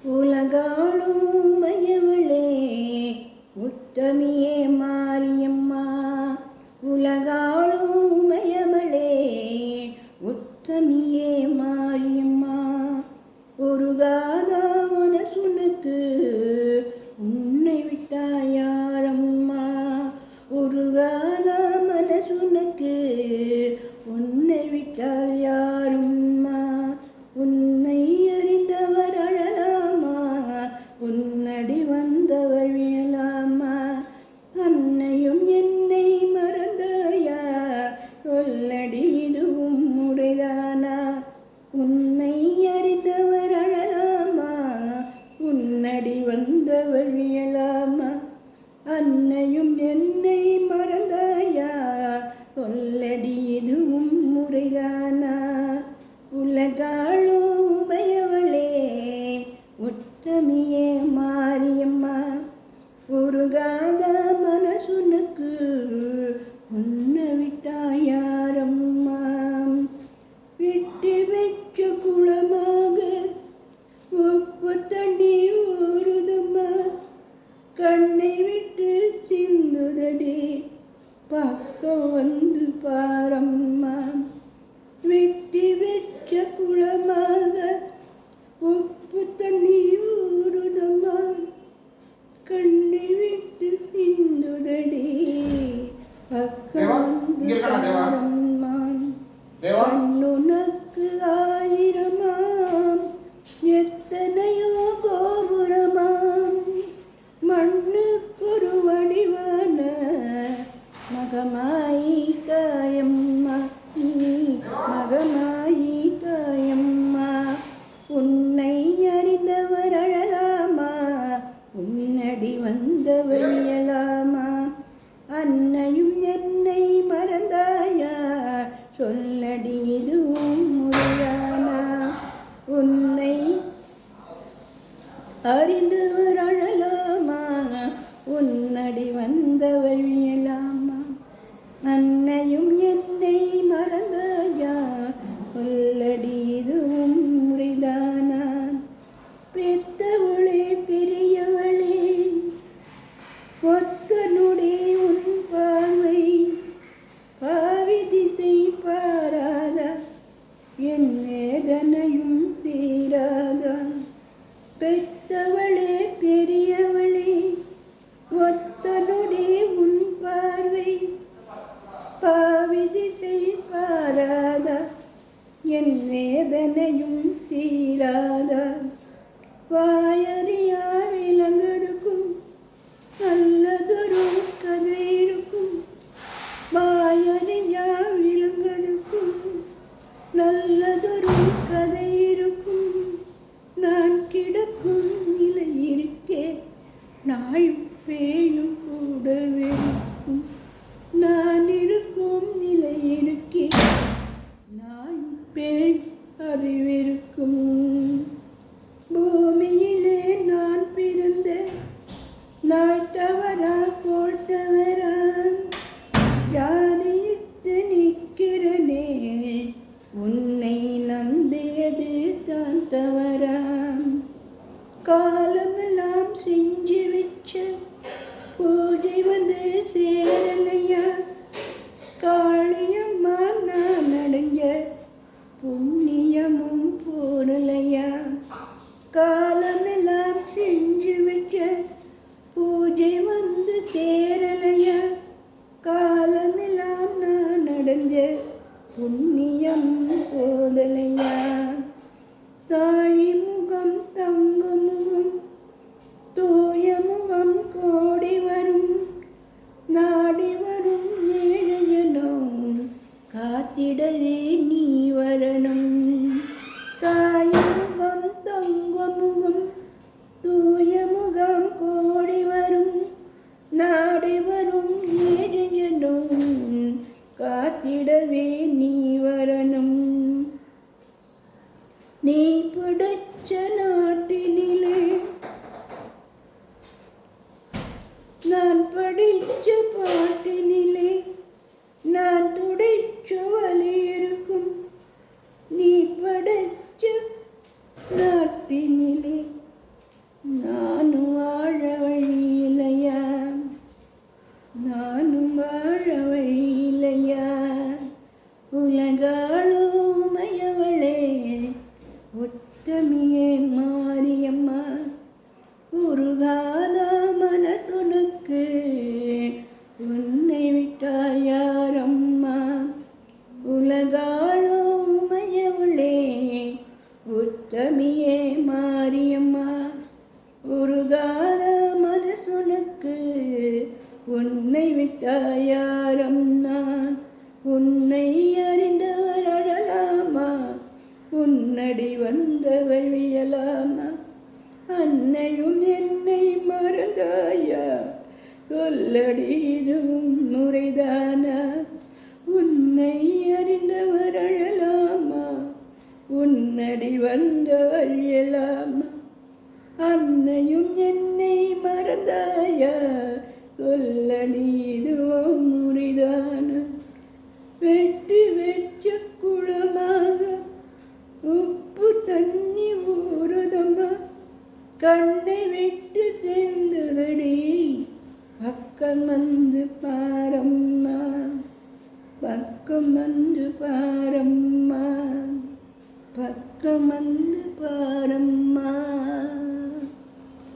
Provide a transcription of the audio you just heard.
உலகாளும் மையவளே உத்தமியே மாரியம்மா. உலகாளும் மையவளே உத்தமியே மாரியம்மா. ஒருகாத மனசுனுக்கு உன்னை விட்டாய் யாரம்மா. ஒருகாத மனசுனுக்கு உன்னை விட்டால் யாரும்மா. உன்னை அறிந்தவர் அழலாமா, உன்னடி வந்தவர் விழலாமா. அன்னையும் என்னை மறந்தாயா, சொல்லடி இதுவும் முறைதானா. உன்னை அறிந்தவர் அழலாமா, உன்னடி வந்தவர் விழலாமா. அன்னையும் என்னை மறந்தாயா, சொல்லடி இதுவும் முறைதானா. உலகாளும் உமையவளே உத்தமியே மாரியம்மா. உருகாத மனசுனுக்கு உன்னை விட்டாய் யாரம்மா. விட்டு வச்ச குளமாக உப்பு தண்ணி ஊறுதம்மா. கண்ணை விட்டு சிந்துதடி பக்கம் வந்து பாரம்மா. வெட்டி வெச்ச குளமாக உப்பு தண்ணி ஊறுதம்மா. கண்ணை விட்டு சிந்துதடி பக்கம் வந்து பாரம்மா. கண்ணுனக்கு ஆயிரமாம் எத்தனையோ கோபுரமாம். மண்ணுக்கொரு வடிவான மகமாயிட்டாயம்மா. நீ மகமாயிட்டாயம்மா. உன்னை அறிந்தவர் அழலாமா, உன்னடி வந்தவர் விழலாமா. அன்னையும் என்னை மறந்தாயா, சொல்லடி இதுவும் முறையானா. உன்னை அறிந்தவர் அழலாமா, உன்னடி வந்தவர் விழலாமா. அன்னையும் என்னை மறந்தாயா, சொல்லடி இதுவும் முறைதானா. பெத்தவளே பெரியவளே ஒத்தனுடே உன் பார்வை பாவி திசை பாராதா. என் வேதனையும் தீராதா. பெத்தவளே பெரியவளே ஒத்தனுடே உன் பார்வை பாவி திசை பாராதா. என் வேதனையும் தீராதா. வாயறியா விலங்கருக்கும் நல்லதொரு கதை இருக்கும். வாயறியா விலங்கருக்கும் நல்லதொரு கதை இருக்கும். நான் கிடக்கும் நிலை இருக்கே நாயும் பேயும் கூடவே இருக்கும். நான் இருக்கும் நிலை இருக்கே நாயும் பேயும் அறிவிருக்கும். பூமியிலே நான் பிறந்த நாட்டவரா கோட்டவரா. ஜாதியிட்டு நிற்கிறனே உன்னை நம்பியது தான் தவறாம். காலமெல்லாம் செஞ்சு வச்ச பூஜை வந்து சேரலையா. காளியம்மா நான் அடைஞ்ச புண்ணியமும் போனலையா. காலமெல்லாம் செஞ்சு வச்ச பூஜை வந்து சேரலையா. காலமெல்லாம் நான் அடைஞ்ச புண்ணியம் போதலையா. தாழி முகம் தங்க முகம் தூய முகம் கோடி வரும். நாடி வரும் ஏழையனும் காத்திடவே நீ வரணும். தாய் முகம் தங்க முகம் தூய முகம் கோடி வரும். நாடி வரும் ஏழையனும் காத்திடவே நீ வரணும். நீ படைச்ச நாட்டினிலே நான் படிச்ச பாட்டினிலே நான் துடைச்ச வலி இருக்கும். நீ படைச்ச நாட்டினிலே நானும் வாழ வழியிலையா, நானும் வாழ வழியிலையா, உலகாளும் மயவளே உத்தமியே மாரியம்மா, உருகாத மனசுனுக்கு உன்னை விட்டால் யாரம்மா, உலகாளும் மயவளே உத்தமியே மாரியம்மா, உருகாத மனசுனுக்கு உன்னை விட்டால் யாரம் நான், உன்னை அறிந்தவர் அழலாமா, உன்னடி வந்தவர் விழலாமா, அன்னையும் என்னை மறந்தாயா, சொல்லடி இதுவும் முறைதானா, உன்னை அறிந்தவர் அழலாமா, உன்னடி வந்தவர் விழலாமா, அன்னையும் என்னை மறந்தாயா, சொல்லடி இதுவும் முறைதானா, வெட்டி வெச்ச குளமாக உப்பு தண்ணி ஊறுதம்மா, கண்ணை விட்டு சேர்ந்ததடி, பக்கம் வந்து பாரம்மா, பக்கம் வந்து பாரம்மா, பக்கம் வந்து பாரம்மா.